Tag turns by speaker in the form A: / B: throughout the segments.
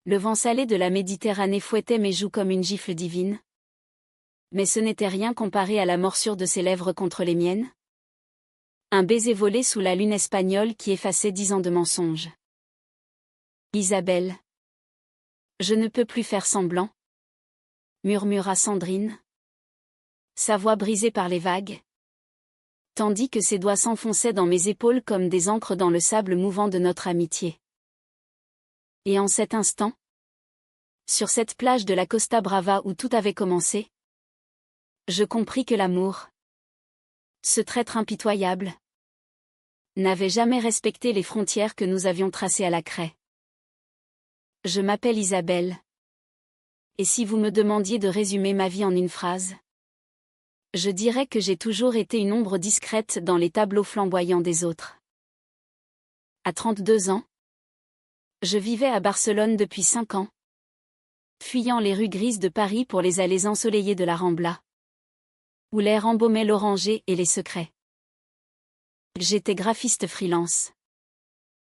A: Le vent salé de la Méditerranée fouettait mes joues comme une gifle divine. Mais ce n'était rien comparé à la morsure de ses lèvres contre les miennes. Un baiser volé sous la lune espagnole qui effaçait 10 ans de mensonges. Isabelle. Je ne peux plus faire semblant, murmura Sandrine. Sa voix brisée par les vagues. Tandis que ses doigts s'enfonçaient dans mes épaules comme des ancres dans le sable mouvant de notre amitié. Et en cet instant, sur cette plage de la Costa Brava où tout avait commencé, je compris que l'amour, ce traître impitoyable, n'avait jamais respecté les frontières que nous avions tracées à la craie. Je m'appelle Isabelle. Et si vous me demandiez de résumer ma vie en une phrase, je dirais que j'ai toujours été une ombre discrète dans les tableaux flamboyants des autres. À 32 ans, je vivais à Barcelone depuis 5 ans, fuyant les rues grises de Paris pour les allées ensoleillées de la Rambla, où l'air embaumait l'oranger et les secrets. J'étais graphiste freelance,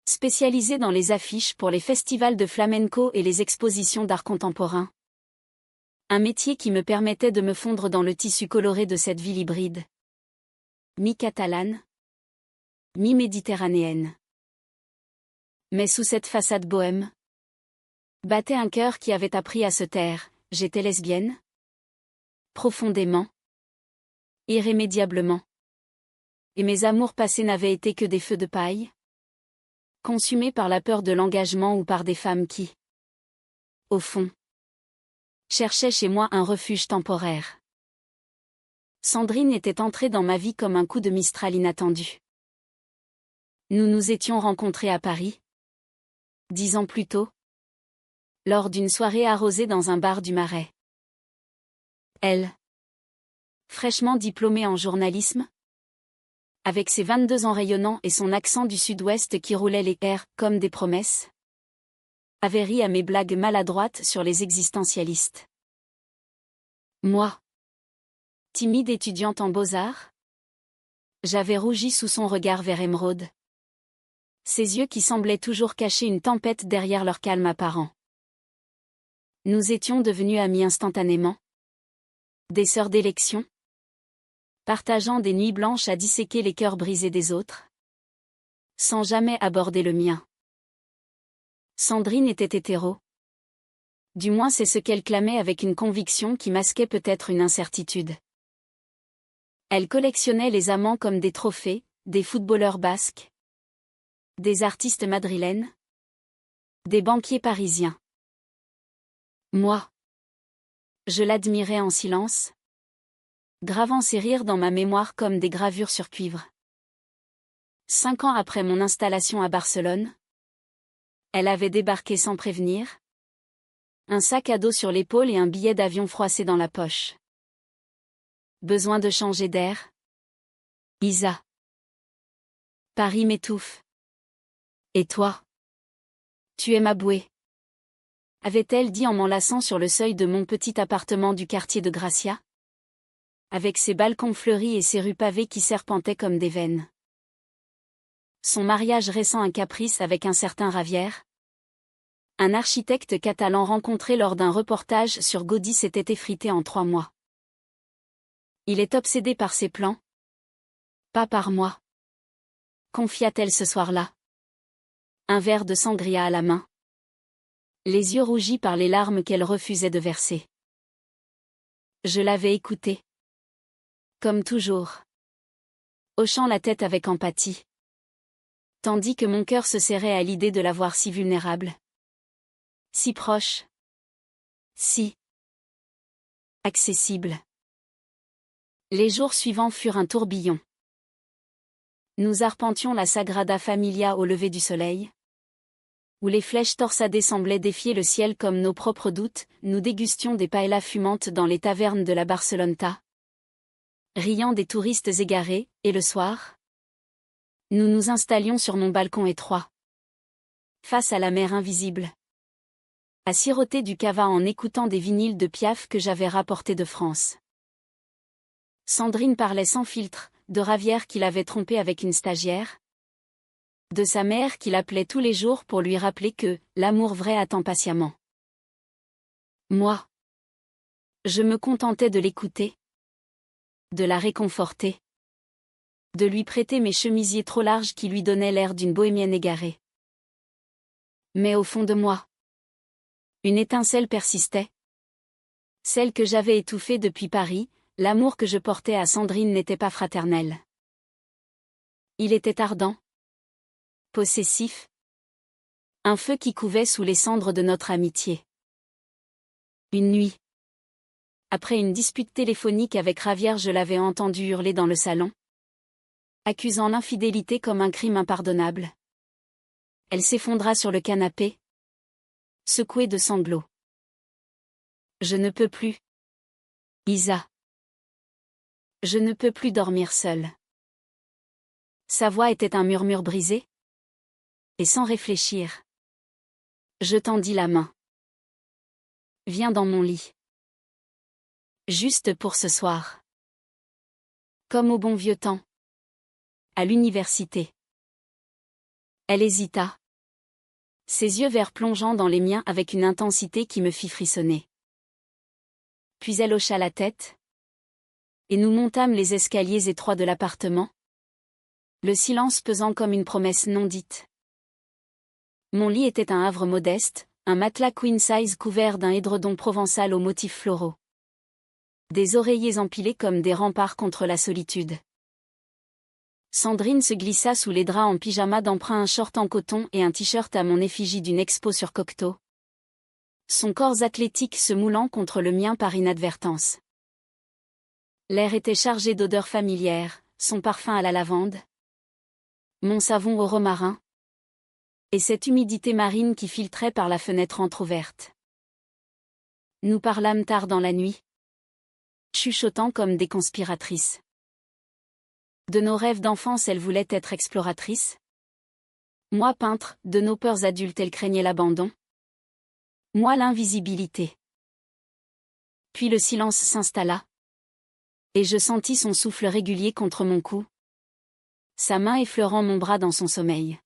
A: spécialisé dans les affiches pour les festivals de flamenco et les expositions d'art contemporain. Un métier qui me permettait de me fondre dans le tissu coloré de cette ville hybride. Mi-catalane, mi-méditerranéenne. Mais sous cette façade bohème, battait un cœur qui avait appris à se taire. J'étais lesbienne. Profondément. Irrémédiablement. Et mes amours passés n'avaient été que des feux de paille, consumés par la peur de l'engagement ou par des femmes qui, au fond, cherchaient chez moi un refuge temporaire. Sandrine était entrée dans ma vie comme un coup de Mistral inattendu. Nous nous étions rencontrés à Paris, 10 ans plus tôt, lors d'une soirée arrosée dans un bar du Marais. Elle, fraîchement diplômée en journalisme, avec ses 22 ans rayonnants et son accent du sud-ouest qui roulait les airs comme des promesses, avait ri à mes blagues maladroites sur les existentialistes. Moi, timide étudiante en beaux-arts, j'avais rougi sous son regard vert émeraude. Ses yeux qui semblaient toujours cacher une tempête derrière leur calme apparent. Nous étions devenus amis instantanément. Des sœurs d'élection, partageant des nuits blanches à disséquer les cœurs brisés des autres, sans jamais aborder le mien. Sandrine était hétéro. Du moins c'est ce qu'elle clamait avec une conviction qui masquait peut-être une incertitude. Elle collectionnait les amants comme des trophées, des footballeurs basques, des artistes madrilènes, des banquiers parisiens. Moi, je l'admirais en silence, gravant ses rires dans ma mémoire comme des gravures sur cuivre. 5 ans après mon installation à Barcelone, elle avait débarqué sans prévenir, un sac à dos sur l'épaule et un billet d'avion froissé dans la poche. Besoin de changer d'air? Isa. Paris m'étouffe. Et toi? Tu es ma bouée, avait-elle dit en m'enlaçant sur le seuil de mon petit appartement du quartier de Gracia, avec ses balcons fleuris et ses rues pavées qui serpentaient comme des veines. Son mariage récent un caprice avec un certain Ravière, un architecte catalan rencontré lors d'un reportage sur Gaudí s'était effrité en 3 mois. Il est obsédé par ses plans, pas par moi, confia-t-elle ce soir-là. Un verre de sangria à la main, les yeux rougis par les larmes qu'elle refusait de verser. Je l'avais écouté. Comme toujours. Hochant la tête avec empathie. Tandis que mon cœur se serrait à l'idée de la voir si vulnérable. Si proche. Si accessible. Les jours suivants furent un tourbillon. Nous arpentions la Sagrada Familia au lever du soleil, où les flèches torsadées semblaient défier le ciel comme nos propres doutes. Nous dégustions des paellas fumantes dans les tavernes de la Barceloneta, riant des touristes égarés, et le soir, nous nous installions sur mon balcon étroit, face à la mer invisible, à siroter du cava en écoutant des vinyles de Piaf que j'avais rapportés de France. Sandrine parlait sans filtre, de Ravière qu'il avait trompé avec une stagiaire, de sa mère qui l'appelait tous les jours pour lui rappeler que l'amour vrai attend patiemment. Moi, je me contentais de l'écouter, de la réconforter, de lui prêter mes chemisiers trop larges qui lui donnaient l'air d'une bohémienne égarée. Mais au fond de moi, une étincelle persistait. Celle que j'avais étouffée depuis Paris, l'amour que je portais à Sandrine n'était pas fraternel. Il était ardent, possessif. Un feu qui couvait sous les cendres de notre amitié. Une nuit, après une dispute téléphonique avec Ravière, je l'avais entendu hurler dans le salon, accusant l'infidélité comme un crime impardonnable. Elle s'effondra sur le canapé, secouée de sanglots. Je ne peux plus. Isa. Je ne peux plus dormir seule. Sa voix était un murmure brisé. Et sans réfléchir, je tendis la main. Viens dans mon lit. Juste pour ce soir. Comme au bon vieux temps. À l'université. Elle hésita. Ses yeux verts plongeant dans les miens avec une intensité qui me fit frissonner. Puis elle hocha la tête. Et nous montâmes les escaliers étroits de l'appartement. Le silence pesant comme une promesse non dite. Mon lit était un havre modeste, un matelas queen size couvert d'un édredon provençal aux motifs floraux. Des oreillers empilés comme des remparts contre la solitude. Sandrine se glissa sous les draps en pyjama d'emprunt, un short en coton et un t-shirt à mon effigie d'une expo sur Cocteau. Son corps athlétique se moulant contre le mien par inadvertance. L'air était chargé d'odeurs familières, son parfum à la lavande, mon savon au romarin, et cette humidité marine qui filtrait par la fenêtre entr'ouverte. Nous parlâmes tard dans la nuit, chuchotant comme des conspiratrices. De nos rêves d'enfance, elle voulait être exploratrice. Moi peintre, de nos peurs adultes, elle craignait l'abandon. Moi l'invisibilité. Puis le silence s'installa. Et je sentis son souffle régulier contre mon cou. Sa main effleurant mon bras dans son sommeil.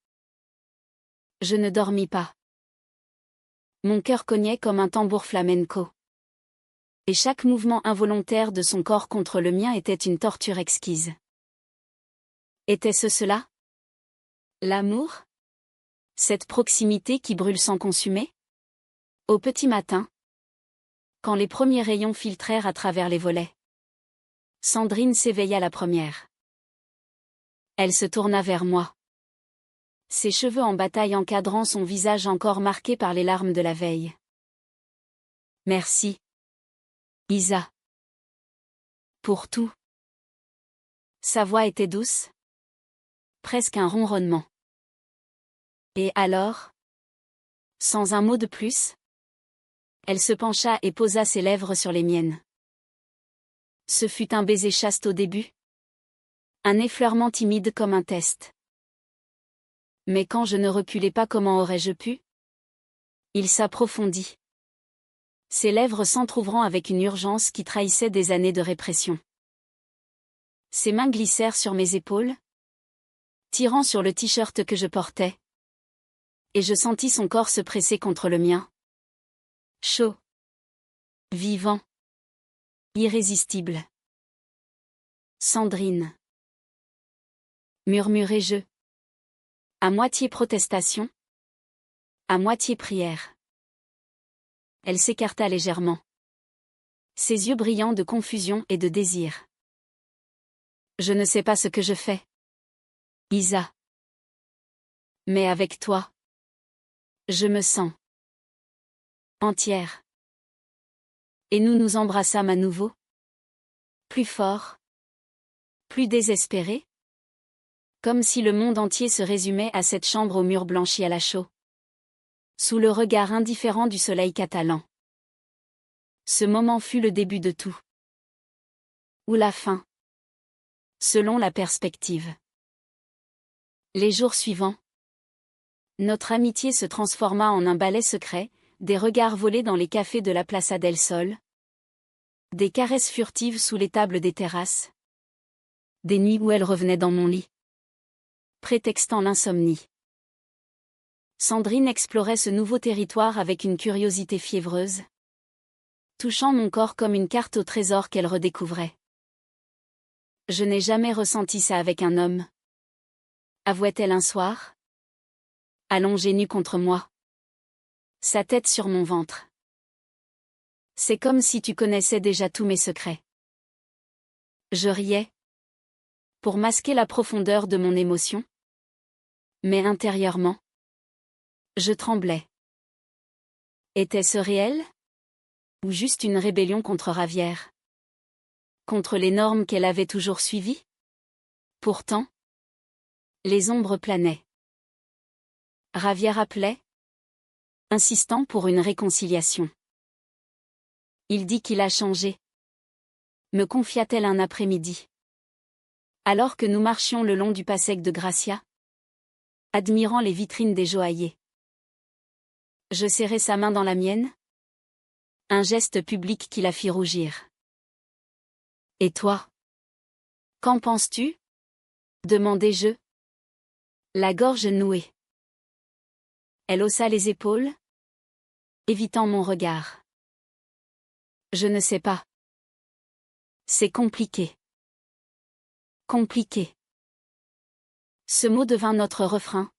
A: Je ne dormis pas. Mon cœur cognait comme un tambour flamenco. Et chaque mouvement involontaire de son corps contre le mien était une torture exquise. Était-ce cela? L'amour? Cette proximité qui brûle sans consumer? Au petit matin, quand les premiers rayons filtrèrent à travers les volets, Sandrine s'éveilla la première. Elle se tourna vers moi. Ses cheveux en bataille encadrant son visage encore marqué par les larmes de la veille. Merci. Isa. Pour tout. Sa voix était douce. Presque un ronronnement. Et alors? Sans un mot de plus, elle se pencha et posa ses lèvres sur les miennes. Ce fut un baiser chaste au début. Un effleurement timide comme un test. Mais quand je ne reculais pas, comment aurais-je pu? Il s'approfondit. Ses lèvres s'entr'ouvrant avec une urgence qui trahissait des années de répression. Ses mains glissèrent sur mes épaules, tirant sur le t-shirt que je portais. Et je sentis son corps se presser contre le mien. Chaud. Vivant. Irrésistible. Sandrine. Murmurai-je. À moitié protestation. À moitié prière. Elle s'écarta légèrement. Ses yeux brillants de confusion et de désir. Je ne sais pas ce que je fais. Isa. Mais avec toi. Je me sens. Entière. Et nous nous embrassâmes à nouveau. Plus fort. Plus désespéré. Comme si le monde entier se résumait à cette chambre aux murs blanchis à la chaux. Sous le regard indifférent du soleil catalan. Ce moment fut le début de tout. Ou la fin. Selon la perspective. Les jours suivants. Notre amitié se transforma en un ballet secret, des regards volés dans les cafés de la Plaza del Sol. Des caresses furtives sous les tables des terrasses. Des nuits où elle revenait dans mon lit, prétextant l'insomnie. Sandrine explorait ce nouveau territoire avec une curiosité fiévreuse. touchant mon corps comme une carte au trésor qu'elle redécouvrait. Je n'ai jamais ressenti ça avec un homme. Avouait-elle un soir? Allongée nue contre moi. Sa tête sur mon ventre. C'est comme si tu connaissais déjà tous mes secrets. Je riais. Pour masquer la profondeur de mon émotion. Mais intérieurement, je tremblais. Était-ce réel? Ou juste une rébellion contre Ravière? Contre les normes qu'elle avait toujours suivies? Pourtant, les ombres planaient. Ravière appelait, insistant pour une réconciliation. Il dit qu'il a changé. Me confia-t-elle un après-midi. Alors que nous marchions le long du Passec de Gracia, admirant les vitrines des joailliers. Je serrai sa main dans la mienne. Un geste public qui la fit rougir. Et toi? Qu'en penses-tu? Demandai-je. La gorge nouée. Elle haussa les épaules, évitant mon regard. Je ne sais pas. C'est compliqué. Compliqué. Ce mot devint notre refrain.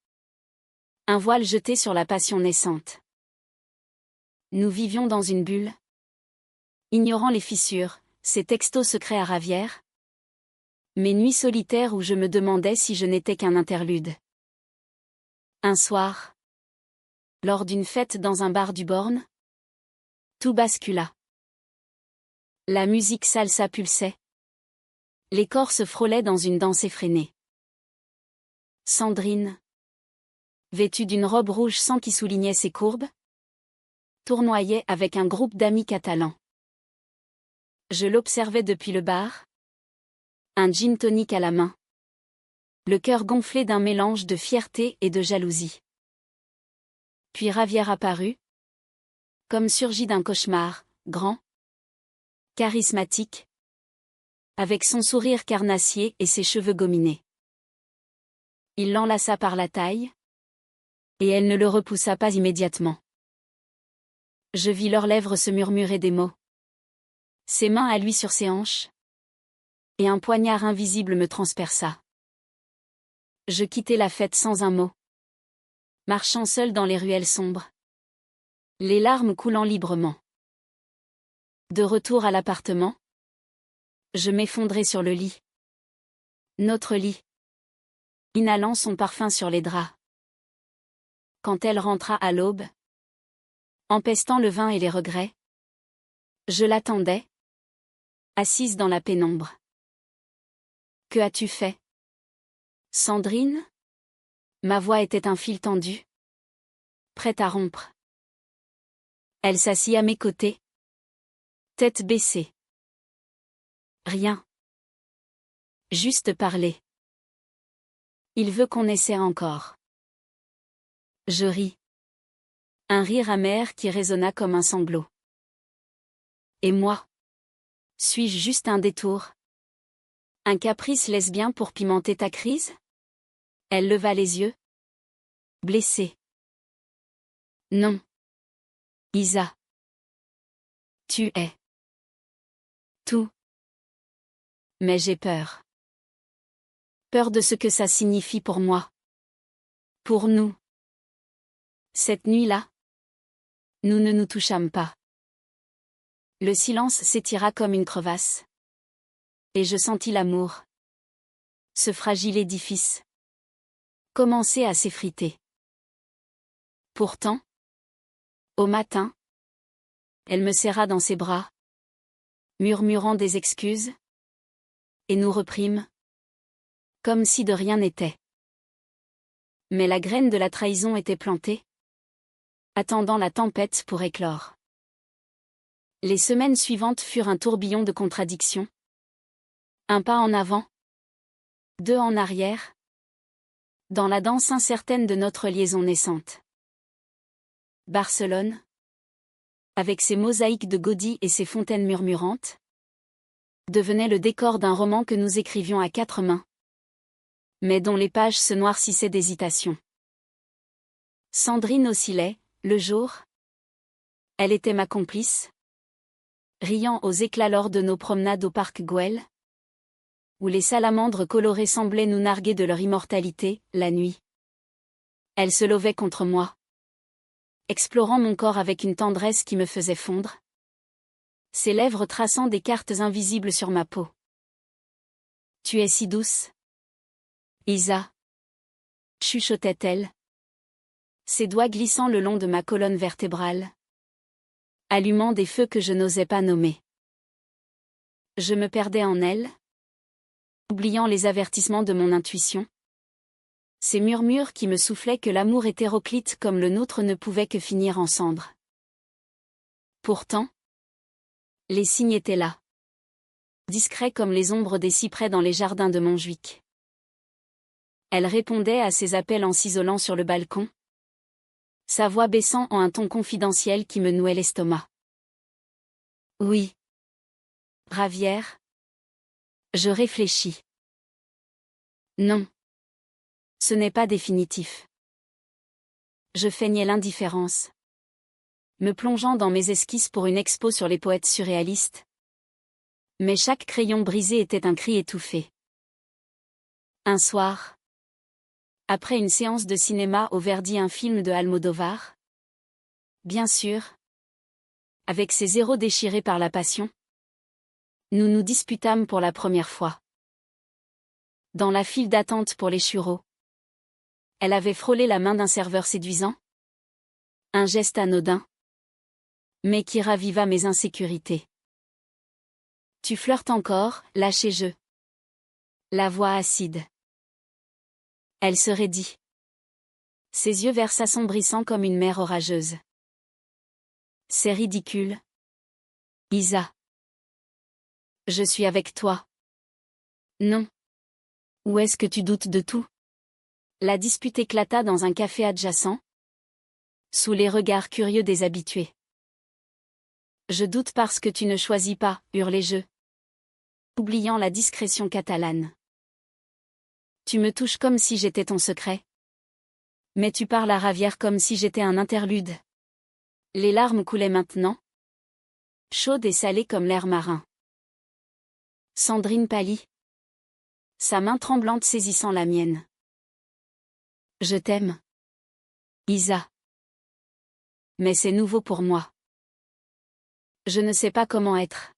A: Un voile jeté sur la passion naissante. Nous vivions dans une bulle. Ignorant les fissures, ces textos secrets à Ravière. Mes nuits solitaires où je me demandais si je n'étais qu'un interlude. Un soir, lors d'une fête dans un bar du Born, tout bascula. La musique salsa pulsait. Les corps se frôlaient dans une danse effrénée. Sandrine, vêtue d'une robe rouge sang qui soulignait ses courbes, tournoyait avec un groupe d'amis catalans. Je l'observais depuis le bar. Un gin tonic à la main. Le cœur gonflé d'un mélange de fierté et de jalousie. Puis Ravière apparut. Comme surgi d'un cauchemar, grand. Charismatique. Avec son sourire carnassier et ses cheveux gominés. Il l'enlaça par la taille. Et elle ne le repoussa pas immédiatement. Je vis leurs lèvres se murmurer des mots. Ses mains à lui sur ses hanches. Et un poignard invisible me transperça. Je quittai la fête sans un mot. Marchant seul dans les ruelles sombres. Les larmes coulant librement. De retour à l'appartement. Je m'effondrai sur le lit. Notre lit. Inhalant son parfum sur les draps. Quand elle rentra à l'aube. Empestant le vin et les regrets. Je l'attendais. Assise dans la pénombre. Que as-tu fait? Sandrine? Ma voix était un fil tendu. Prête à rompre. Elle s'assit à mes côtés. Tête baissée. Rien. Juste parler. Il veut qu'on essaie encore. Je ris. Un rire amer qui résonna comme un sanglot. Et moi? Suis-je juste un détour? Un caprice lesbien pour pimenter ta crise? Elle leva les yeux. Blessée. Non. Isa. Tu es. Tout. Mais j'ai peur. Peur de ce que ça signifie pour moi. Pour nous. Cette nuit-là. Nous ne nous touchâmes pas. Le silence s'étira comme une crevasse. Et je sentis l'amour. Ce fragile édifice. Commencer à s'effriter. Pourtant. Au matin. Elle me serra dans ses bras. Murmurant des excuses. Et nous reprîmes. Comme si de rien n'était. Mais la graine de la trahison était plantée. Attendant la tempête pour éclore. Les semaines suivantes furent un tourbillon de contradictions. Un pas en avant. Deux en arrière. Dans la danse incertaine de notre liaison naissante. Barcelone. Avec ses mosaïques de Gaudí et ses fontaines murmurantes. Devenait le décor d'un roman que nous écrivions à quatre mains. Mais dont les pages se noircissaient d'hésitation. Sandrine oscillait, le jour. Elle était ma complice. riant aux éclats lors de nos promenades au parc Güell, où les salamandres colorées semblaient nous narguer de leur immortalité, la nuit. Elle se levait contre moi, explorant mon corps avec une tendresse qui me faisait fondre, ses lèvres traçant des cartes invisibles sur ma peau. Tu es si douce, Isa, chuchotait-elle, ses doigts glissant le long de ma colonne vertébrale, allumant des feux que je n'osais pas nommer. Je me perdais en elle, oubliant les avertissements de mon intuition. Ces murmures qui me soufflaient que l'amour hétéroclite comme le nôtre ne pouvait que finir en cendres. Pourtant, les signes étaient là, discrets comme les ombres des cyprès dans les jardins de Montjuic. Elle répondait à ses appels en s'isolant sur le balcon, sa voix baissant en un ton confidentiel qui me nouait l'estomac. Oui. Ravière. Je réfléchis. Non. Ce n'est pas définitif. Je feignais l'indifférence, me plongeant dans mes esquisses pour une expo sur les poètes surréalistes. Mais chaque crayon brisé était un cri étouffé. Un soir, après une séance de cinéma au Verdi, un film de Almodovar. Bien sûr. Avec ses héros déchirés par la passion. Nous nous disputâmes pour la première fois. Dans la file d'attente pour les churros. Elle avait frôlé la main d'un serveur séduisant. Un geste anodin. Mais qui raviva mes insécurités. Tu flirtes encore, lâchez-je. La voix acide. Elle se raidit. Ses yeux verts s'assombrissant comme une mer orageuse. C'est ridicule. Isa. Je suis avec toi. Non. Ou est-ce que tu doutes de tout? La dispute éclata dans un café adjacent, sous les regards curieux des habitués. Je doute parce que tu ne choisis pas, hurlai-je, oubliant la discrétion catalane. Tu me touches comme si j'étais ton secret. Mais tu parles à Ravière comme si j'étais un interlude. Les larmes coulaient maintenant, chaudes et salées comme l'air marin. Sandrine pâlit, sa main tremblante saisissant la mienne. Je t'aime, Isa. Mais c'est nouveau pour moi. Je ne sais pas comment être.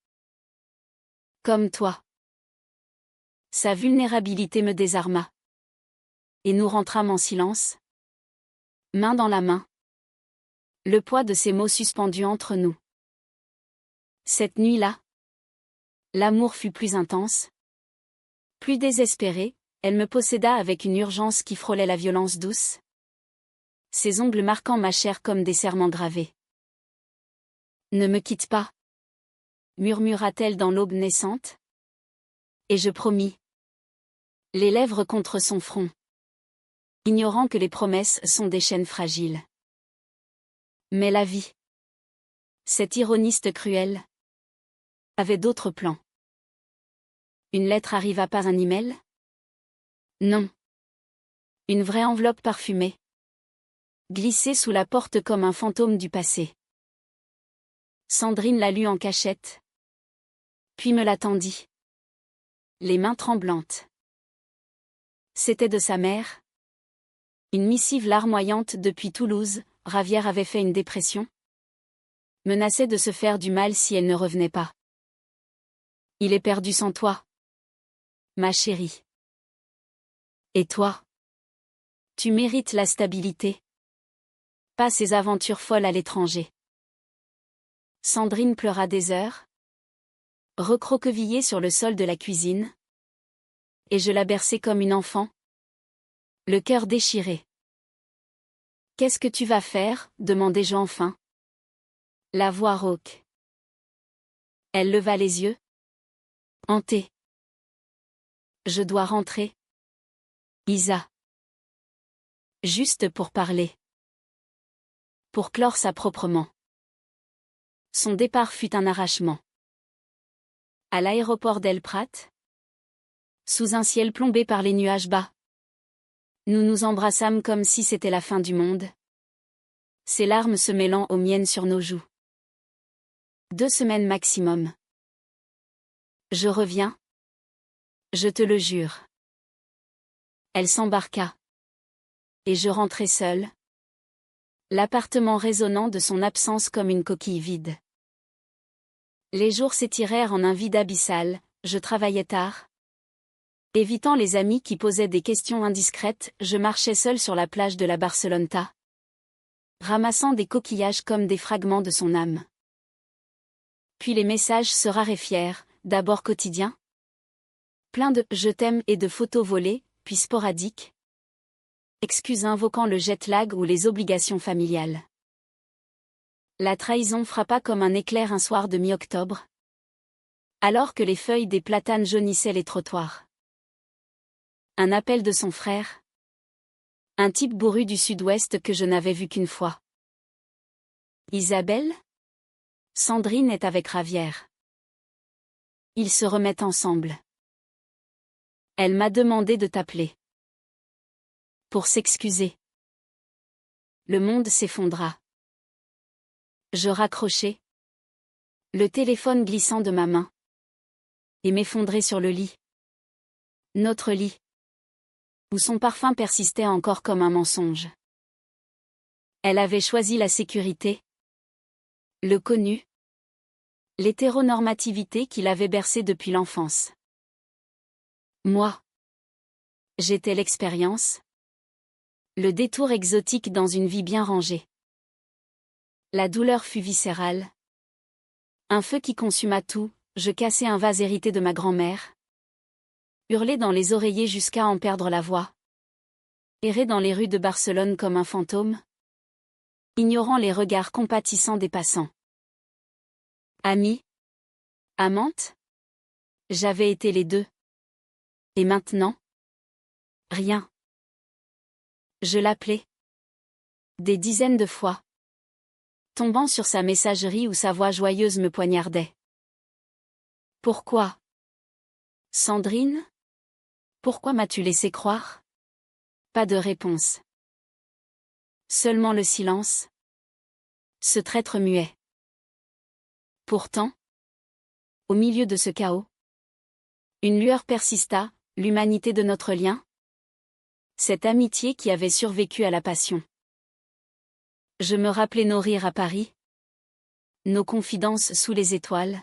A: Comme toi. Sa vulnérabilité me désarma. Et nous rentrâmes en silence, main dans la main. Le poids de ces mots suspendus entre nous. Cette nuit-là, l'amour fut plus intense. Plus désespéré, elle me posséda avec une urgence qui frôlait la violence douce. Ses ongles marquant ma chair comme des serments gravés. Ne me quitte pas, murmura-t-elle dans l'aube naissante. Et je promis. Les lèvres contre son front. Ignorant que les promesses sont des chaînes fragiles. Mais la vie, cette ironiste cruelle, avait d'autres plans. Une lettre arriva, pas un email? Non. Une vraie enveloppe parfumée. Glissée sous la porte comme un fantôme du passé. Sandrine la lut en cachette. Puis me la tendit. Les mains tremblantes. C'était de sa mère. Une missive larmoyante depuis Toulouse. Ravière avait fait une dépression. Menaçait de se faire du mal si elle ne revenait pas. Il est perdu sans toi, ma chérie. Et toi? Tu mérites la stabilité. Pas ces aventures folles à l'étranger. Sandrine pleura des heures, recroquevillée sur le sol de la cuisine. Et je la berçai comme une enfant, le cœur déchiré. Qu'est-ce que tu vas faire? Demandai-je enfin. La voix rauque. Elle leva les yeux. Hantée. Je dois rentrer. Isa. Juste pour parler. Pour clore ça proprement. Son départ fut un arrachement. À l'aéroport d'El Prat. Sous un ciel plombé par les nuages bas. Nous nous embrassâmes comme si c'était la fin du monde. Ses larmes se mêlant aux miennes sur nos joues. 2 semaines maximum. Je reviens. Je te le jure. Elle s'embarqua. Et je rentrai seule. L'appartement résonnant de son absence comme une coquille vide. Les jours s'étirèrent en un vide abyssal, je travaillais tard. Évitant les amis qui posaient des questions indiscrètes, je marchais seule sur la plage de la Barceloneta, ramassant des coquillages comme des fragments de son âme. Puis les messages se raréfièrent, d'abord quotidiens, plein de « je t'aime » et de photos volées, puis sporadiques. Excuses invoquant le jet-lag ou les obligations familiales. La trahison frappa comme un éclair un soir de mi-octobre, alors que les feuilles des platanes jaunissaient les trottoirs. Un appel de son frère. Un type bourru du sud-ouest que je n'avais vu qu'une fois. Isabelle ? Sandrine est avec Ravière. Ils se remettent ensemble. Elle m'a demandé de t'appeler. Pour s'excuser. Le monde s'effondra. Je raccrochai. Le téléphone glissant de ma main. Et m'effondrai sur le lit. Notre lit. Où son parfum persistait encore comme un mensonge. Elle avait choisi la sécurité. Le connu. L'hétéronormativité qui l'avait bercé depuis l'enfance. Moi. J'étais l'expérience. Le détour exotique dans une vie bien rangée. La douleur fut viscérale. Un feu qui consuma tout, je cassai un vase hérité de ma grand-mère. Hurlai dans les oreillers jusqu'à en perdre la voix. Errai dans les rues de Barcelone comme un fantôme. Ignorant les regards compatissants des passants. Amie? Amante? J'avais été les deux. Et maintenant? Rien. Je l'appelais. Des dizaines de fois. Tombant sur sa messagerie où sa voix joyeuse me poignardait. Pourquoi? Sandrine? Pourquoi m'as-tu laissé croire? Pas de réponse. Seulement le silence. Ce traître muet. Pourtant, au milieu de ce chaos, une lueur persista, l'humanité de notre lien. Cette amitié qui avait survécu à la passion. Je me rappelais nos rires à Paris, nos confidences sous les étoiles,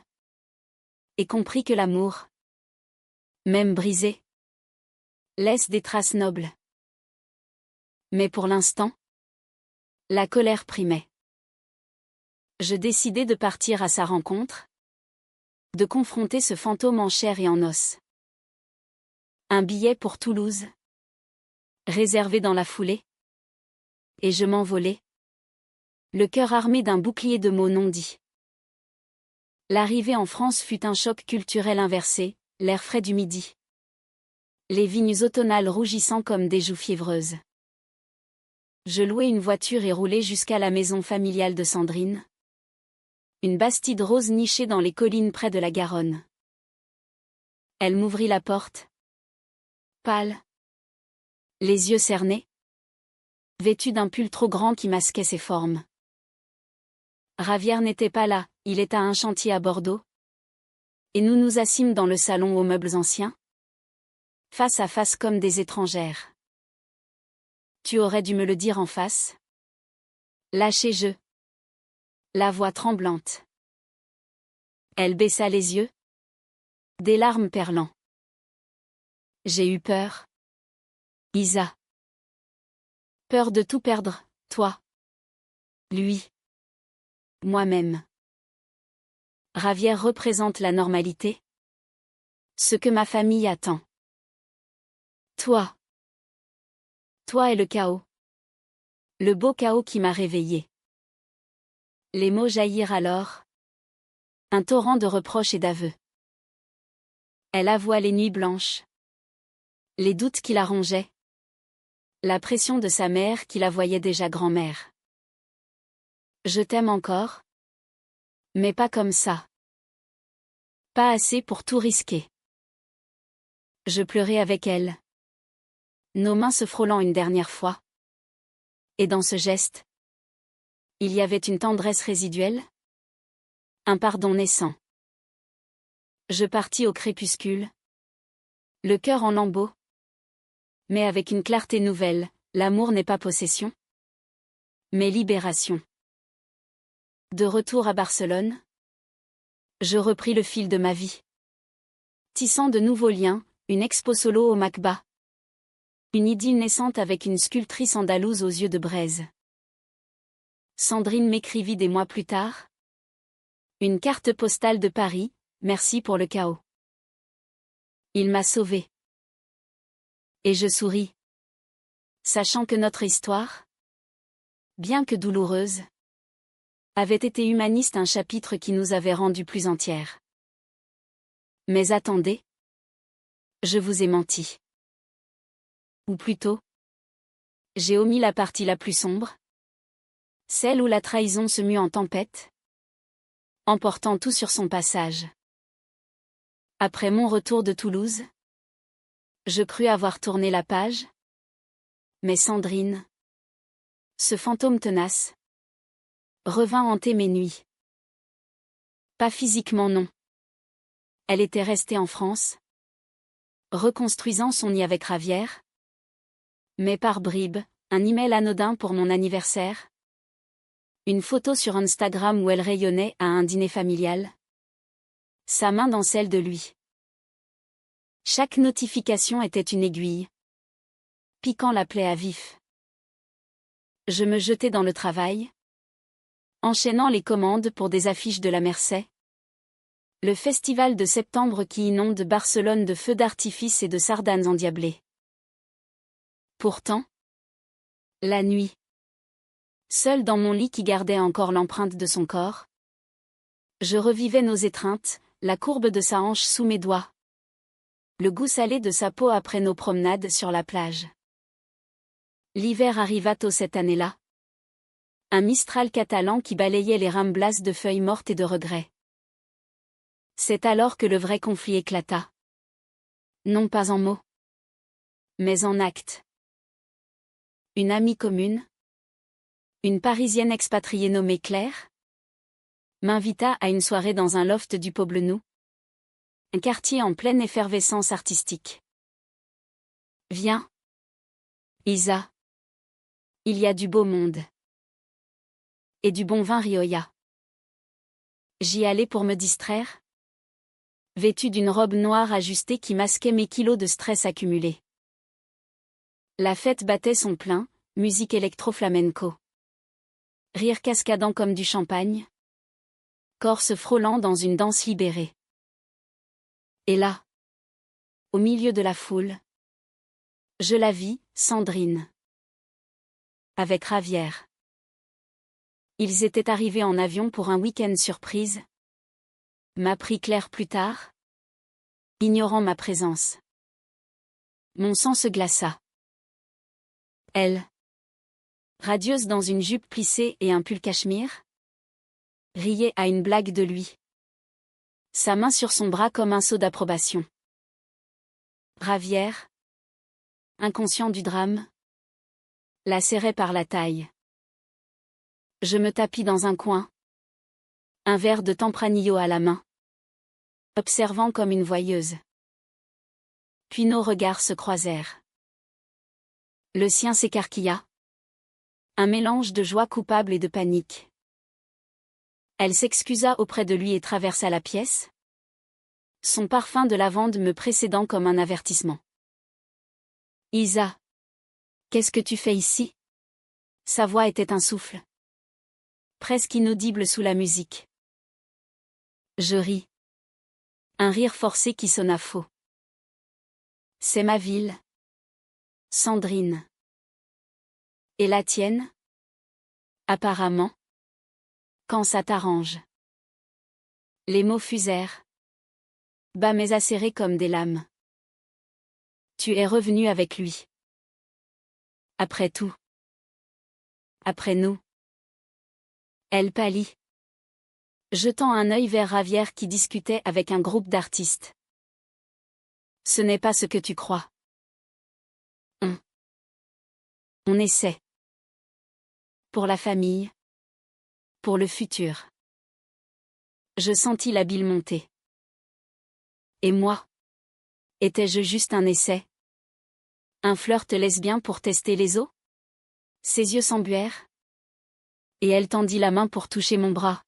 A: et compris que l'amour, même brisé, laisse des traces nobles. Mais pour l'instant, la colère primait. Je décidai de partir à sa rencontre, de confronter ce fantôme en chair et en os. Un billet pour Toulouse, réservé dans la foulée, et je m'envolai, le cœur armé d'un bouclier de mots non dits. L'arrivée en France fut un choc culturel inversé, l'air frais du midi. Les vignes automnales rougissant comme des joues fiévreuses. Je louai une voiture et roulai jusqu'à la maison familiale de Sandrine. Une bastide rose nichée dans les collines près de la Garonne. Elle m'ouvrit la porte. Pâle. Les yeux cernés. Vêtue d'un pull trop grand qui masquait ses formes. Ravière n'était pas là, il était à un chantier à Bordeaux. Et nous nous assîmes dans le salon aux meubles anciens. Face à face comme des étrangères. Tu aurais dû me le dire en face. Lâché je. La voix tremblante. Elle baissa les yeux. Des larmes perlant. J'ai eu peur. Isa. Peur de tout perdre, toi. Lui. Moi-même. Ravière représente la normalité. Ce que ma famille attend. Toi. Toi est le chaos. Le beau chaos qui m'a réveillé. Les mots jaillirent alors. Un torrent de reproches et d'aveux. Elle avoua les nuits blanches. Les doutes qui la rongeaient. La pression de sa mère qui la voyait déjà grand-mère. Je t'aime encore. Mais pas comme ça. Pas assez pour tout risquer. Je pleurais avec elle. Nos mains se frôlant une dernière fois. Et dans ce geste, il y avait une tendresse résiduelle. Un pardon naissant. Je partis au crépuscule. Le cœur en lambeaux. Mais avec une clarté nouvelle, l'amour n'est pas possession, mais libération. De retour à Barcelone, je repris le fil de ma vie. Tissant de nouveaux liens, une expo solo au Macba. Une idylle naissante avec une sculptrice andalouse aux yeux de braise. Sandrine m'écrivit des mois plus tard. Une carte postale de Paris, merci pour le chaos. Il m'a sauvée. Et je souris. Sachant que notre histoire, bien que douloureuse, avait été humaniste, un chapitre qui nous avait rendus plus entières. Mais attendez. Je vous ai menti. Ou plutôt, j'ai omis la partie la plus sombre. Celle où la trahison se mue en tempête, emportant tout sur son passage. Après mon retour de Toulouse, je crus avoir tourné la page. Mais Sandrine, ce fantôme tenace, revint hanter mes nuits. Pas physiquement non. Elle était restée en France, reconstruisant son nid avec Ravière. Mais par bribes, un email anodin pour mon anniversaire. Une photo sur Instagram où elle rayonnait à un dîner familial. Sa main dans celle de lui. Chaque notification était une aiguille, piquant la plaie à vif. Je me jetai dans le travail, enchaînant les commandes pour des affiches de la Mercey. Le festival de septembre qui inonde Barcelone de feux d'artifice et de sardanes endiablées. Pourtant, la nuit, seul dans mon lit qui gardait encore l'empreinte de son corps, je revivais nos étreintes, la courbe de sa hanche sous mes doigts, le goût salé de sa peau après nos promenades sur la plage. L'hiver arriva tôt cette année-là. Un mistral catalan qui balayait les ramblas de feuilles mortes et de regrets. C'est alors que le vrai conflit éclata. Non pas en mots, mais en actes. Une amie commune, une Parisienne expatriée nommée Claire, m'invita à une soirée dans un loft du Poblenou, un quartier en pleine effervescence artistique. Viens, Isa. Il y a du beau monde. Et du bon vin Rioja. J'y allais pour me distraire, vêtue d'une robe noire ajustée qui masquait mes kilos de stress accumulés. La fête battait son plein, musique électro-flamenco. Rire cascadant comme du champagne. Corps se frôlant dans une danse libérée. Et là, au milieu de la foule, je la vis, Sandrine. Avec Ravière. Ils étaient arrivés en avion pour un week-end surprise. M'apprit Claire plus tard, ignorant ma présence. Mon sang se glaça. Elle, radieuse dans une jupe plissée et un pull cachemire, riait à une blague de lui. Sa main sur son bras comme un sceau d'approbation. Ravière, inconscient du drame, la serrait par la taille. Je me tapis dans un coin, un verre de Tempranillo à la main, observant comme une voyeuse. Puis nos regards se croisèrent. Le sien s'écarquilla. Un mélange de joie coupable et de panique. Elle s'excusa auprès de lui et traversa la pièce. Son parfum de lavande me précédant comme un avertissement. Isa. Qu'est-ce que tu fais ici? Sa voix était un souffle. Presque inaudible sous la musique. Je ris. Un rire forcé qui sonna faux. C'est ma ville. Sandrine. Et la tienne? Apparemment. Quand ça t'arrange. Les mots fusèrent. Bas mais acérés comme des lames. Tu es revenu avec lui. Après tout. Après nous. Elle pâlit. Jetant un œil vers Ravière qui discutait avec un groupe d'artistes. Ce n'est pas ce que tu crois. On essaie. Pour la famille. Pour le futur. Je sentis la bile monter. Et moi? Étais-je juste un essai? Un flirt lesbien pour tester les os? Ses yeux s'embuèrent. Et elle tendit la main pour toucher mon bras.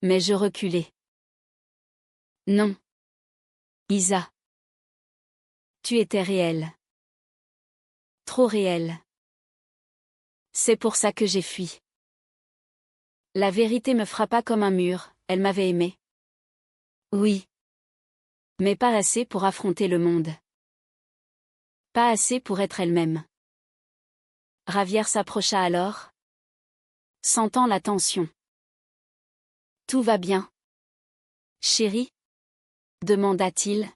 A: Mais je reculai. Non. Isa. Tu étais réelle. Trop réelle. C'est pour ça que j'ai fui. La vérité me frappa comme un mur, elle m'avait aimé. Oui. Mais pas assez pour affronter le monde. Pas assez pour être elle-même. Ravière s'approcha alors. Sentant la tension. Tout va bien. Chérie? Demanda-t-il.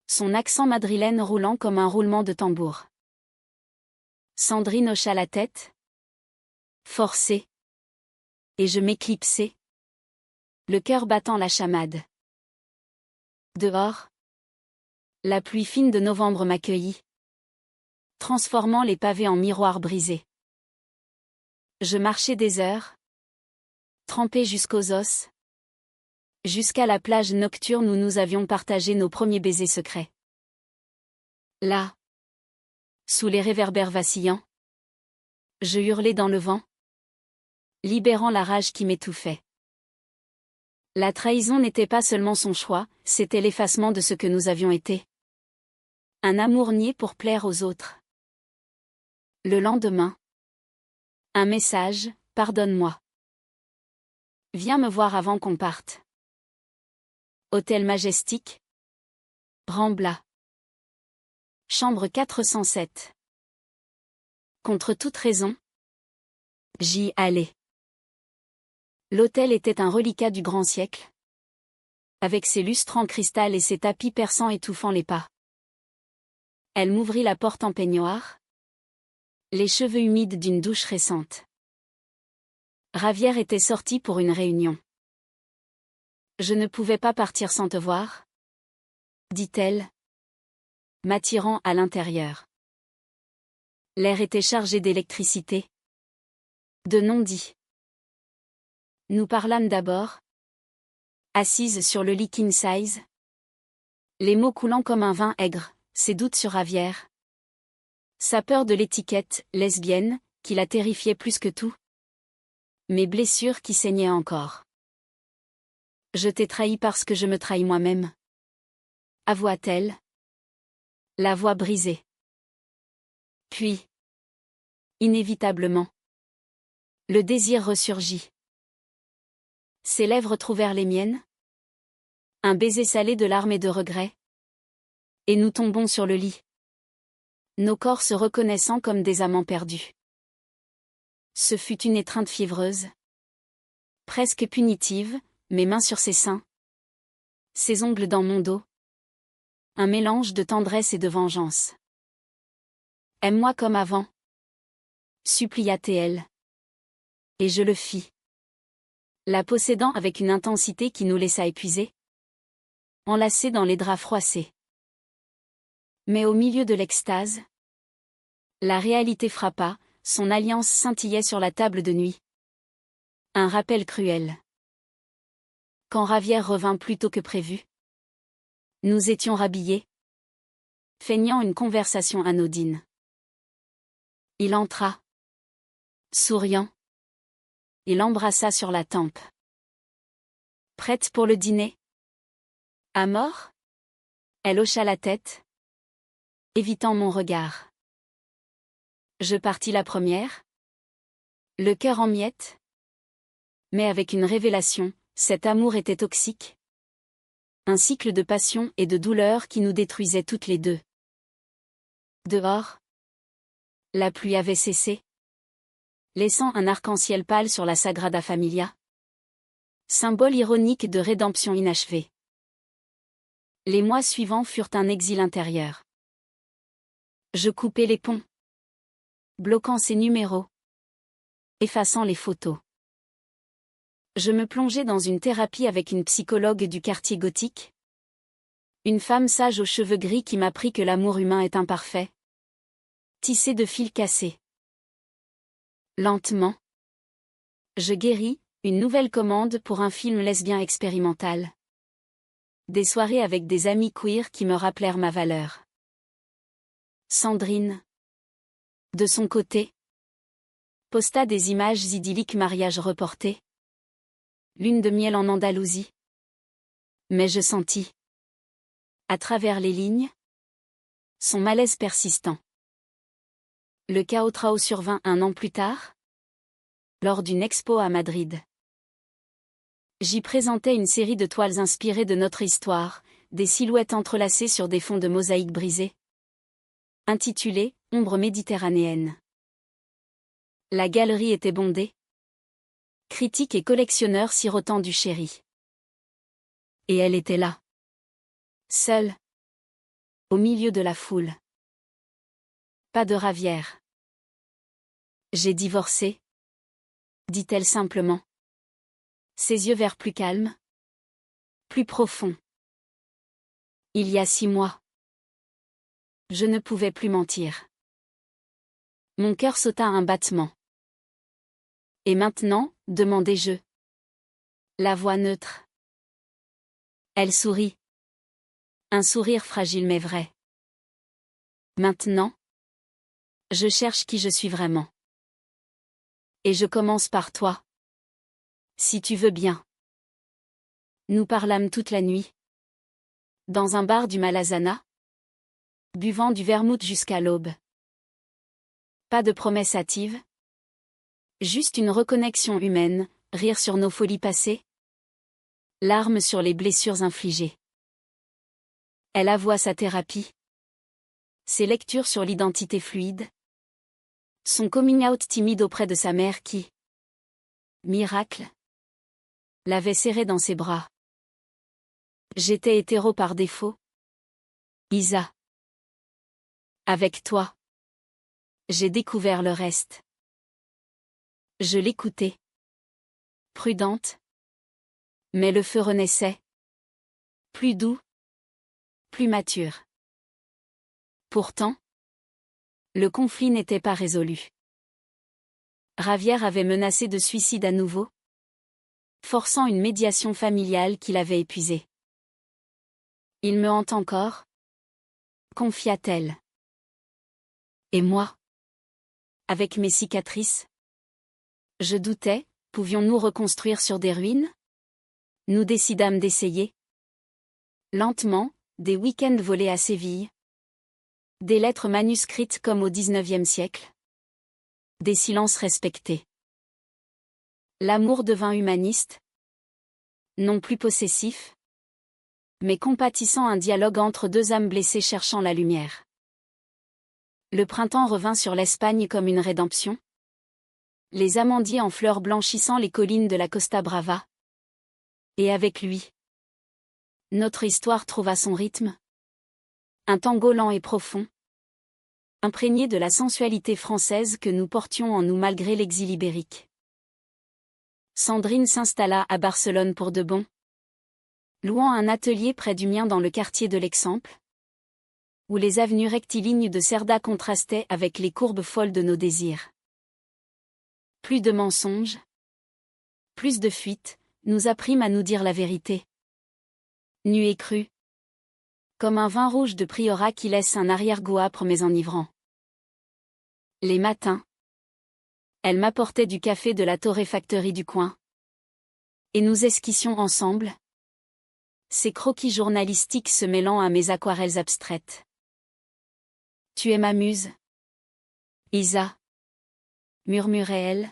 A: Son accent madrilène roulant comme un roulement de tambour. Sandrine hocha la tête. Forcé. Et je m'éclipsai. Le cœur battant la chamade. Dehors. La pluie fine de novembre m'accueillit. Transformant les pavés en miroirs brisés. Je marchai des heures. Trempé jusqu'aux os. Jusqu'à la plage nocturne où nous avions partagé nos premiers baisers secrets. Là. Sous les réverbères vacillants. Je hurlai dans le vent. Libérant la rage qui m'étouffait. La trahison n'était pas seulement son choix, c'était l'effacement de ce que nous avions été. Un amour nié pour plaire aux autres. Le lendemain. Un message, pardonne-moi. Viens me voir avant qu'on parte. Hôtel Majestic. Rambla. Chambre 407. Contre toute raison. J'y allais. L'hôtel était un reliquat du grand siècle. Avec ses lustres en cristal et ses tapis persans étouffant les pas. Elle m'ouvrit la porte en peignoir. Les cheveux humides d'une douche récente. Ravière était sortie pour une réunion. Je ne pouvais pas partir sans te voir, dit-elle, m'attirant à l'intérieur. L'air était chargé d'électricité. De non-dits. Nous parlâmes d'abord. Assise sur le lit king size. Les mots coulant comme un vin aigre, ses doutes sur Ravière. Sa peur de l'étiquette, lesbienne, qui la terrifiait plus que tout. Mes blessures qui saignaient encore. Je t'ai trahi parce que je me trahis moi-même. Avoua-t-elle. La voix brisée. Puis. Inévitablement. Le désir ressurgit. Ses lèvres trouvèrent les miennes. Un baiser salé de larmes et de regrets. Et nous tombons sur le lit. Nos corps se reconnaissant comme des amants perdus. Ce fut une étreinte fiévreuse. Presque punitive, mes mains sur ses seins. Ses ongles dans mon dos. Un mélange de tendresse et de vengeance. Aime-moi comme avant. Supplia-t-elle. Et je le fis. La possédant avec une intensité qui nous laissa épuisés. Enlacés dans les draps froissés. Mais au milieu de l'extase, la réalité frappa, son alliance scintillait sur la table de nuit. Un rappel cruel. Quand Ravière revint plus tôt que prévu. Nous étions rhabillés. Feignant une conversation anodine. Il entra. Souriant. Il l'embrassa sur la tempe. Prête pour le dîner? À mort? Elle hocha la tête. Évitant mon regard. Je partis la première. Le cœur en miettes. Mais avec une révélation, cet amour était toxique. Un cycle de passion et de douleur qui nous détruisait toutes les deux. Dehors. La pluie avait cessé. Laissant un arc-en-ciel pâle sur la Sagrada Familia. Symbole ironique de rédemption inachevée. Les mois suivants furent un exil intérieur. Je coupais les ponts. Bloquant ses numéros. Effaçant les photos. Je me plongeais dans une thérapie avec une psychologue du quartier gothique. Une femme sage aux cheveux gris qui m'apprit que l'amour humain est imparfait. Tissé de fils cassés. Lentement. Je guéris, Une nouvelle commande pour un film lesbien expérimental. Des soirées avec des amis queer qui me rappelèrent ma valeur. Sandrine, de son côté, posta des images idylliques mariage reporté. Lune de miel en Andalousie. Mais je sentis, à travers les lignes, son malaise persistant. Le chaos trao survint un an plus tard, lors d'une expo à Madrid. J'y présentais une série de toiles inspirées de notre histoire, des silhouettes entrelacées sur des fonds de mosaïque brisées. Intitulée « Ombre méditerranéenne ». La galerie était bondée. Critiques et collectionneurs sirotant du chéri. Et elle était là. Seule. Au milieu de la foule. Pas de ravière. J'ai divorcé, dit-elle simplement. Ses yeux verts plus calmes. Plus profonds. Il y a 6 mois. Je ne pouvais plus mentir. Mon cœur sauta un battement. Et maintenant, demandai-je. La voix neutre. Elle sourit. Un sourire fragile mais vrai. Maintenant, je cherche qui je suis vraiment. Et je commence par toi. Si tu veux bien. Nous parlâmes toute la nuit. Dans un bar du Malazana. Buvant du vermouth jusqu'à l'aube. Pas de promesses hâtives. Juste une reconnexion humaine, rire sur nos folies passées. Larmes sur les blessures infligées. Elle avoua sa thérapie. Ses lectures sur l'identité fluide. Son coming out timide auprès de sa mère qui, miracle, l'avait serré dans ses bras. J'étais hétéro par défaut. Isa. Avec toi. J'ai découvert le reste. Je l'écoutais. Prudente. Mais le feu renaissait. Plus doux. Plus mature. Pourtant, le conflit n'était pas résolu. Ravière avait menacé de suicide à nouveau, forçant une médiation familiale qui l'avait épuisé. Il me hante encore, confia-t-elle. Et moi? Avec mes cicatrices? Je doutais, pouvions-nous reconstruire sur des ruines? Nous décidâmes d'essayer. Lentement, des week-ends volés à Séville. Des lettres manuscrites comme au XIXe siècle. Des silences respectés. L'amour devint humaniste. Non plus possessif. Mais compatissant, un dialogue entre deux âmes blessées cherchant la lumière. Le printemps revint sur l'Espagne comme une rédemption. Les amandiers en fleurs blanchissant les collines de la Costa Brava. Et avec lui, notre histoire trouva son rythme. Un tango lent et profond. Imprégné de la sensualité française que nous portions en nous malgré l'exil ibérique. Sandrine s'installa à Barcelone pour de bon. Louant un atelier près du mien dans le quartier de l'Eixample, où les avenues rectilignes de Cerda contrastaient avec les courbes folles de nos désirs. Plus de mensonges, plus de fuites, nous apprîmes à nous dire la vérité. Nu et cru. Comme un vin rouge de priorat qui laisse un arrière-goût âpre mais enivrant. Les matins, elle m'apportait du café de la torréfacterie du coin. Et nous esquissions ensemble. Ces croquis journalistiques se mêlant à mes aquarelles abstraites. Tu es ma muse, Isa, murmurait-elle,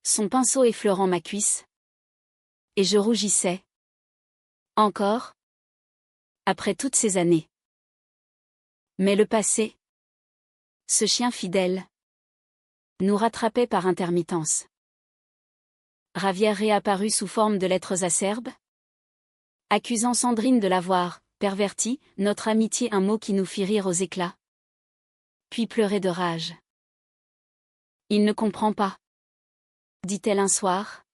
A: son pinceau effleurant ma cuisse. Et je rougissais. Encore, après toutes ces années. Mais le passé, ce chien fidèle, nous rattrapait par intermittence. Ravière réapparut sous forme de lettres acerbes, accusant Sandrine de l'avoir perverti, notre amitié, un mot qui nous fit rire aux éclats. Puis pleurer de rage. Il ne comprend pas, dit-elle un soir,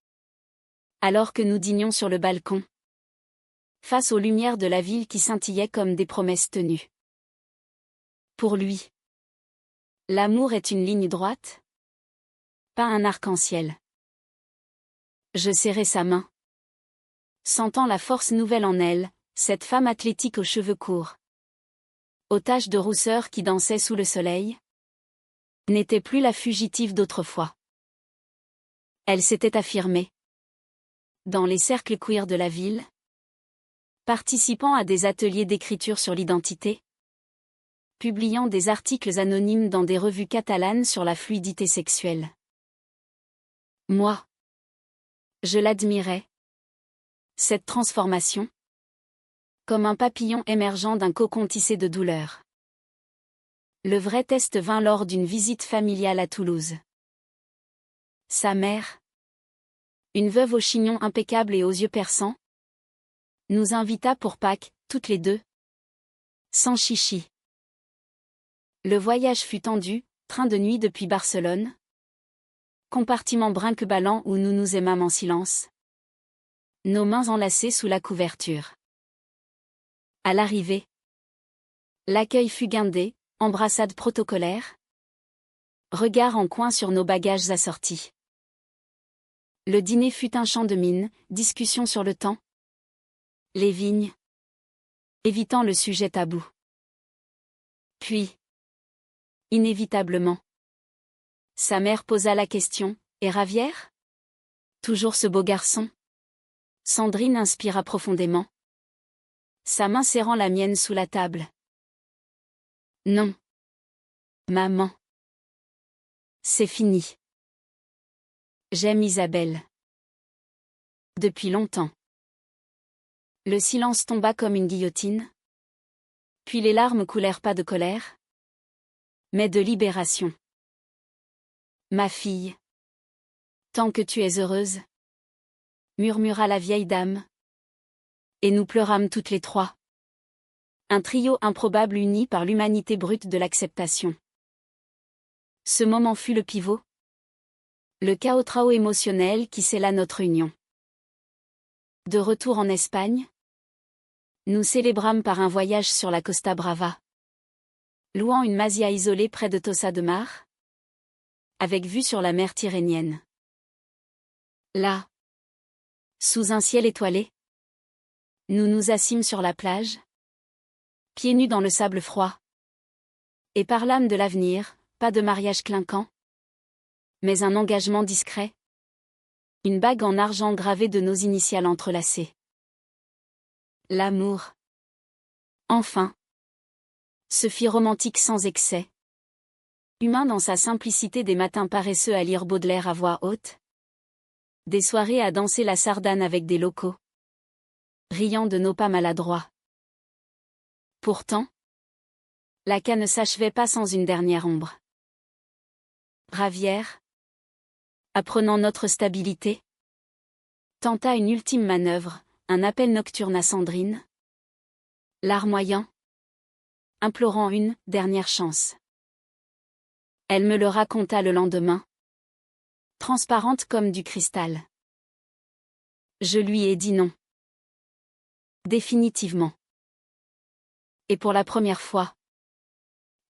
A: alors que nous dînions sur le balcon, face aux lumières de la ville qui scintillaient comme des promesses tenues. Pour lui, l'amour est une ligne droite, pas un arc-en-ciel. Je serrai sa main. Sentant la force nouvelle en elle, cette femme athlétique aux cheveux courts, aux taches de rousseur qui dansaient sous le soleil, n'était plus la fugitive d'autrefois. Elle s'était affirmée. Dans les cercles queer de la ville, participant à des ateliers d'écriture sur l'identité, publiant des articles anonymes dans des revues catalanes sur la fluidité sexuelle. Moi, je l'admirais. Cette transformation, comme un papillon émergeant d'un cocon tissé de douleur. Le vrai test vint lors d'une visite familiale à Toulouse. Sa mère, une veuve au chignon impeccable et aux yeux perçants, nous invita pour Pâques, toutes les deux, sans chichi. Le voyage fut tendu, train de nuit depuis Barcelone, compartiment brinque-ballant où nous nous aimâmes en silence, nos mains enlacées sous la couverture. À l'arrivée, l'accueil fut guindé, embrassade protocolaire, regard en coin sur nos bagages assortis. Le dîner fut un chant de mine, discussion sur le temps, les vignes, évitant le sujet tabou. Puis, inévitablement, sa mère posa la question, « Et Ravière ? Toujours ce beau garçon ?» Sandrine inspira profondément, sa main serrant la mienne sous la table. « Non. Maman. C'est fini. J'aime Isabelle. Depuis longtemps. » Le silence tomba comme une guillotine. Puis les larmes coulèrent pas de colère, mais de libération. « Ma fille. Tant que tu es heureuse, » murmura la vieille dame. Et nous pleurâmes toutes les trois. Un trio improbable uni par l'humanité brute de l'acceptation. Ce moment fut le pivot. Le chaos émotionnel qui scella notre union. De retour en Espagne, nous célébrâmes par un voyage sur la Costa Brava. Louant une masía isolée près de Tossa de Mar, avec vue sur la mer Tyrrhénienne. Là, sous un ciel étoilé, nous nous assîmes sur la plage, pieds nus dans le sable froid, et parlâmes de l'avenir, pas de mariage clinquant, mais un engagement discret, une bague en argent gravée de nos initiales entrelacées. L'amour, enfin, se fit romantique sans excès, humain dans sa simplicité des matins paresseux à lire Baudelaire à voix haute, des soirées à danser la sardane avec des locaux, riant de nos pas maladroits. Pourtant, la cas ne s'achevait pas sans une dernière ombre. Ravière, apprenant notre stabilité, tenta une ultime manœuvre, un appel nocturne à Sandrine, larmoyant, implorant une dernière chance. Elle me le raconta le lendemain, transparente comme du cristal. Je lui ai dit non. Définitivement. Et pour la première fois,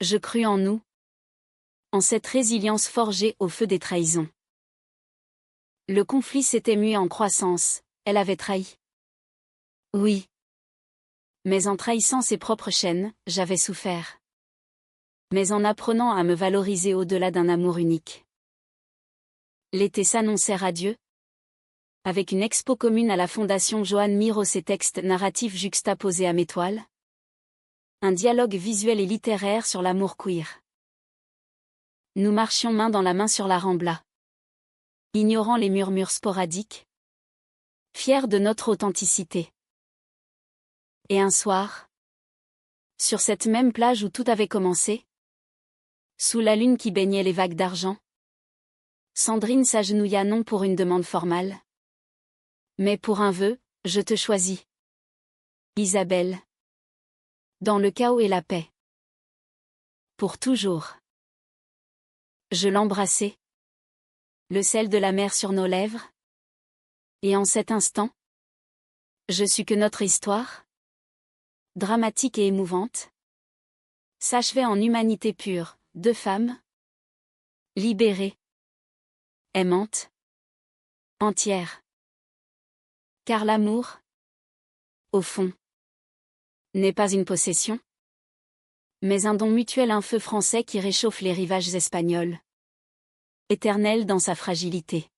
A: je crus en nous, en cette résilience forgée au feu des trahisons. Le conflit s'était mué en croissance, elle avait trahi. Oui. Mais en trahissant ses propres chaînes, j'avais souffert. Mais en apprenant à me valoriser au-delà d'un amour unique. L'été s'annonçait radieux. Avec une expo commune à la Fondation Joan Mir et textes narratifs juxtaposés à mes toiles. Un dialogue visuel et littéraire sur l'amour queer. Nous marchions main dans la main sur la Rambla. Ignorant les murmures sporadiques. Fiers de notre authenticité. Et un soir, sur cette même plage où tout avait commencé, sous la lune qui baignait les vagues d'argent, Sandrine s'agenouilla non pour une demande formale, mais pour un vœu, je te choisis. Isabelle. Dans le chaos et la paix. Pour toujours. Je l'embrassai. Le sel de la mer sur nos lèvres. Et en cet instant, je sus que notre histoire, dramatique et émouvante, s'achevait en humanité pure, deux femmes, libérées, aimantes, entières. Car l'amour, au fond, n'est pas une possession, mais un don mutuel, un feu français qui réchauffe les rivages espagnols. Éternel dans sa fragilité.